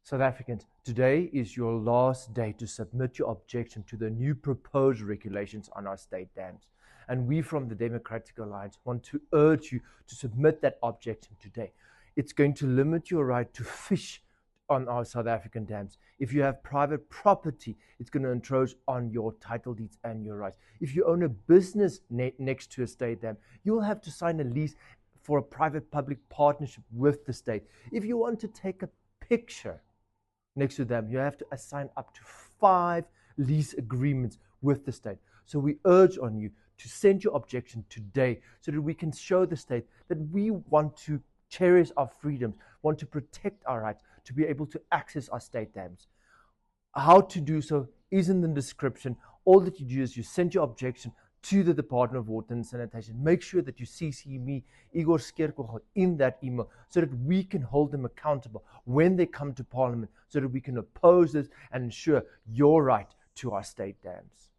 South Africans, today is your last day to submit your objection to the new proposed regulations on our state dams. And we from the Democratic Alliance want to urge you to submit that objection today. It's going to limit your right to fish on our South African dams. If you have private property, it's going to encroach on your title deeds and your rights. If you own a business next to a state dam, you'll have to sign a lease for a private-public partnership with the state. If you want to take a picture next to them, you have to assign up to 5 lease agreements with the state. So we urge on you to send your objection today so that we can show the state that we want to cherish our freedoms, want to protect our rights to be able to access our state dams. How to do so is in the description. All that you do is you send your objection to the Department of Water and Sanitation. Make sure that you CC me, Igor Skerkogel, in that email so that we can hold them accountable when they come to Parliament, so that we can oppose this and ensure your right to our state dams.